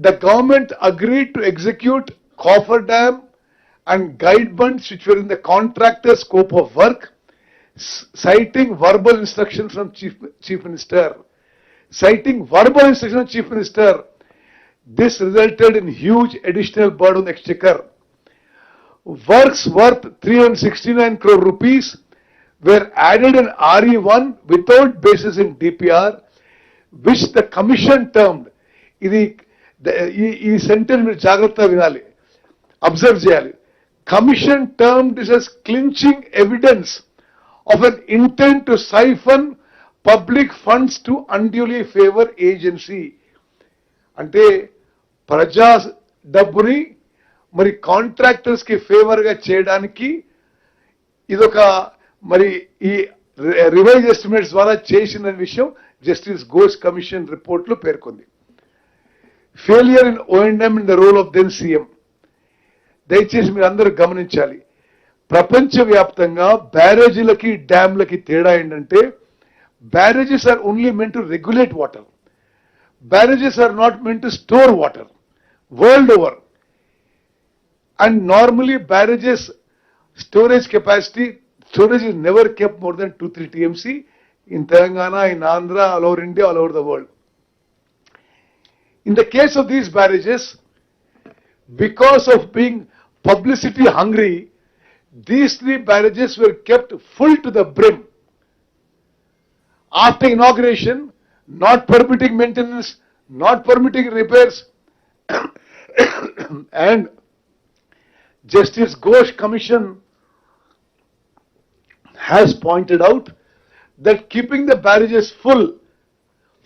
the government agreed to execute cofferdam and guide bunds which were in the contractor's scope of work, citing verbal instructions from Chief Minister. Citing verbal instructions from Chief Minister, this resulted in huge additional burden on the exchequer. Works worth 369 crore rupees were added in RE1 without basis in DPR, which the commission termed, ఈ sentence మీరు జాగ్రత్తగా వినాలి, observe చేయాలి. Commission termed this as clinching evidence of an intent to siphon public funds to unduly favor agency. అంటే ప్రజా డబ్బుని మరి contractors కి ఫేవర్ గా చేయడానికి ఇదొక మరి ఈ రివైజ్ ఎస్టిమేట్స్ ద్వారా చేసిన విషయం జస్టిస్ ఘోష్ కమిషన్ రిపోర్ట్ లో పేర్కొంది. Failure in O&M in the role of then CM. దయచేసి మీరు అందరూ గమనించాలి, ప్రపంచవ్యాప్తంగా బ్యారేజీలకి డ్యామ్లకి తేడా ఏంటంటే, barrages are only meant to regulate water. Barrages are not meant to store water world over, and normally barrages storage is never kept more than 2-3 TMC in Telangana, in Andhra, all over India, all over the world. In the case of these barrages, because of being publicity hungry, these 3 barrages were kept full to the brim. After inauguration, not permitting maintenance, not permitting repairs, and Justice Ghosh Commission has pointed out that keeping the barrages full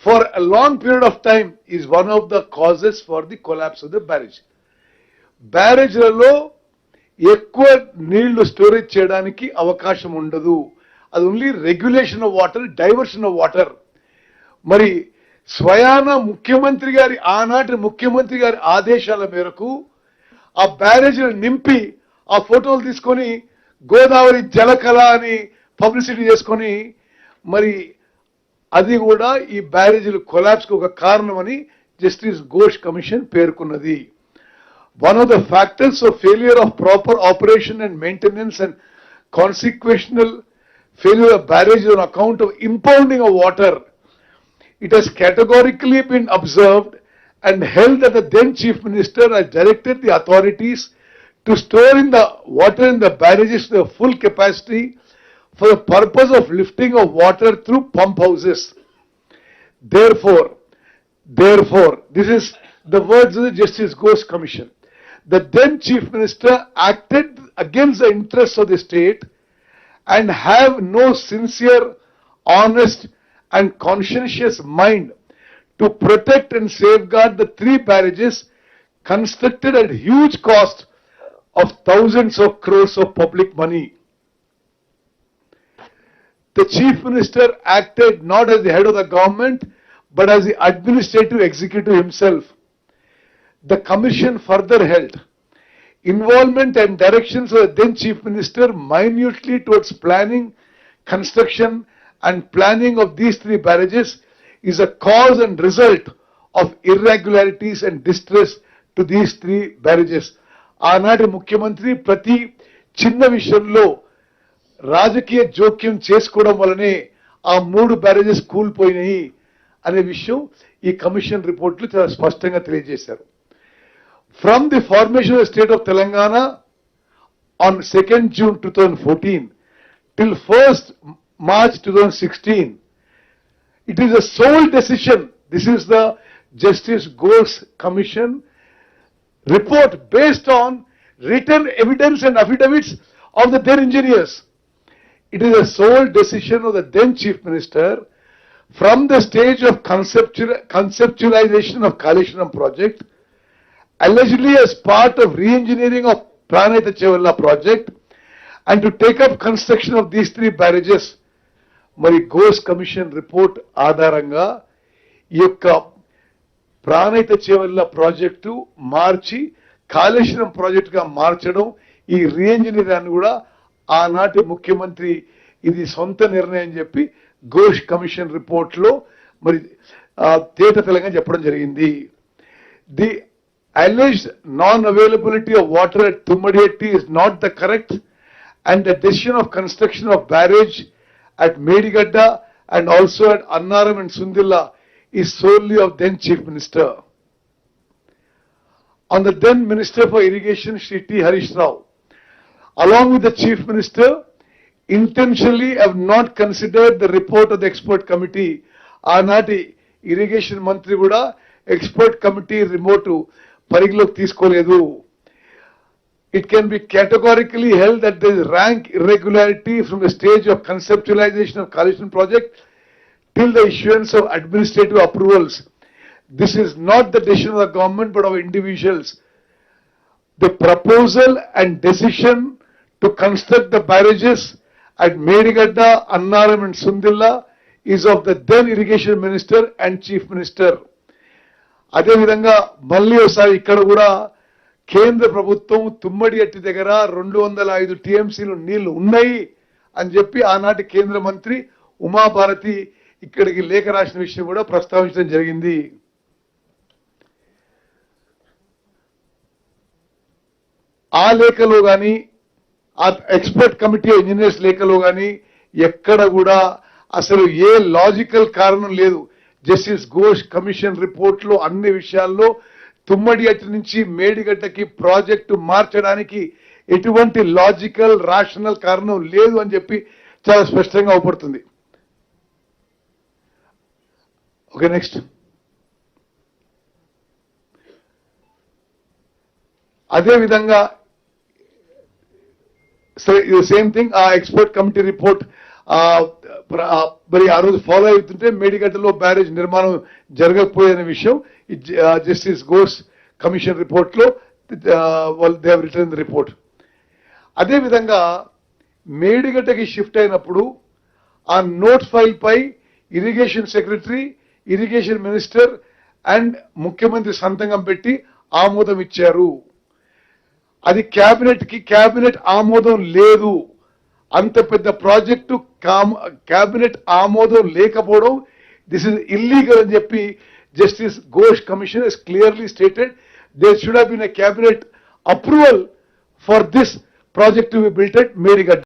for a long period of time is one of the causes for the collapse of the barrage. బ్యారేజ్లలో ఎక్కువ నీళ్లు storage చేయడానికి అవకాశం ఉండదు. అది only regulation of water, diversion of water. మరి స్వయాన ముఖ్యమంత్రి గారి, ఆనాటి ముఖ్యమంత్రి గారి ఆదేశాల మేరకు ఆ బ్యారేజీలు నింపి ఆ ఫోటోలు తీసుకొని గోదావరి జలకళ అని పబ్లిసిటీ చేసుకొని, మరి అది కూడా ఈ బ్యారేజీలు కొలాప్స్ కు ఒక కారణమని జస్టిస్ ఘోష్ కమిషన్ పేర్కొన్నది. One of the factors of failure of proper operation and maintenance and consequential failure of barrage on account of impounding of water, it has categorically been observed and held that the then Chief Minister has directed the authorities to store in the water in the barrages to the full capacity for the purpose of lifting of water through pump houses. Therefore, this is the words of the Justice Ghosh Commission. The then Chief Minister acted against the interests of the state and have no sincere, honest and conscientious mind to protect and safeguard the 3 barrages constructed at huge cost of thousands of crores of public money. The Chief Minister acted not as the head of the government but as the administrative executive himself. The commission further held involvement and directions of the then Chief Minister minutely towards planning, construction and planning of these 3 barrages is a cause and result of irregularities and distress to these 3 barrages. ఆనాటి ముఖ్యమంత్రి ప్రతి చిన్న విషయంలో రాజకీయ జోక్యం చేసుకోవడం వల్లనే ఆ 3 బ్యారేజెస్ కూలిపోయినాయి అనే విషయం ఈ కమిషన్ రిపోర్ట్లు చాలా స్పష్టంగా తెలియజేశారు. From the formation of the state of Telangana on 2nd June 2014 till 1st March 2016, it is a sole decision. This is the Justice Ghosh Commission report based on written evidence and affidavits of the then engineers. It is a sole decision of the then Chief Minister from the stage of conceptualization of Kaleshwaram project, allegedly as part of re-engineering of Pranayita Chevalla project, and to take up construction of these 3 barrages. మరి Ghosh commission report ఆధారంగా ఈ యొక్క Pranahita Chevella project మార్చి కాళేశ్వరం ప్రాజెక్టుగా మార్చడం, ఈ రీఎంజినీరింగ్ కూడా ఆనాటి ముఖ్యమంత్రి ఇది సొంత నిర్ణయం చెప్పి ఘోష్ కమిషన్ రిపోర్ట్లో మరి తేట తెలంగా చెప్పడం జరిగింది. alleged non-availability of water at Tummadietti is not the correct, and the decision of construction of barrage at Medigadda and also at Annaram and Sundilla is solely of then Chief Minister. On the then Minister for Irrigation, Shri T. Harish Rao, along with the Chief Minister, intentionally have not considered the report of the expert committee. Aanati irrigation mantri kuda expert committee remote పరిగణలోకి తీసుకోలేదు. It can be categorically held that there is rank irregularity from the stage of conceptualization of Kaleshwaram project till the issuance of administrative approvals. This is not the decision of the government but of individuals. The proposal and decision to construct the barrages at Medigadda, Annaram and Sundilla is of the then irrigation minister and chief minister. అదే విధంగా మళ్ళీ ఒకసారి ఇక్కడ కూడా కేంద్ర ప్రభుత్వం తుమ్మడియట్టి దగ్గర 205 టీఎంసీలు నీళ్లు ఉన్నాయి అని చెప్పి ఆనాటి కేంద్ర మంత్రి ఉమాభారతి ఇక్కడికి లేఖ రాసిన విషయం కూడా ప్రస్తావించడం జరిగింది. ఆ లేఖలో గాని ఆ ఎక్స్పర్ట్ కమిటీ ఇంజనీర్స్ లేఖలో గాని ఎక్కడ కూడా అసలు ఏ లాజికల్ కారణం లేదు. జస్టిస్ ఘోష్ కమిషన్ రిపోర్ట్ లో అన్ని విషయాల్లో తుమ్మడియట్టి నుంచి మేడిగడ్డకి ప్రాజెక్టు మార్చడానికి ఎటువంటి లాజికల్ రాషనల్ కారణం లేదు అని చెప్పి చాలా స్పష్టంగా అవుపడుతుంది. Okay, next. అదే విధంగా సేమ్ థింగ్ ఆ ఎక్స్పర్ట్ కమిటీ రిపోర్ట్ మరి ఆ రోజు ఫాలో అవుతుంటే మేడిగడ్డలో బ్యారేజ్ నిర్మాణం జరగకపోయేదనే విషయం జస్టిస్ ఘోష్ కమిషన్ రిపోర్ట్ లో they have written the report. అదే విధంగా మేడిగడ్డకి షిఫ్ట్ అయినప్పుడు ఆ నోట్ ఫైల్ పై irrigation secretary, irrigation minister and ముఖ్యమంత్రి సంతకం పెట్టి ఆమోదం ఇచ్చారు. అది క్యాబినెట్ ఆమోదం లేదు. అంత పెద్ద ప్రాజెక్టు క్యాబినెట్ ఆమోదం లేకపోవడం దిస్ ఇస్ ఇల్లీగల్ అని చెప్పి justice Ghosh commission has clearly stated there should have been a cabinet approval for this project to be built at Medigadda.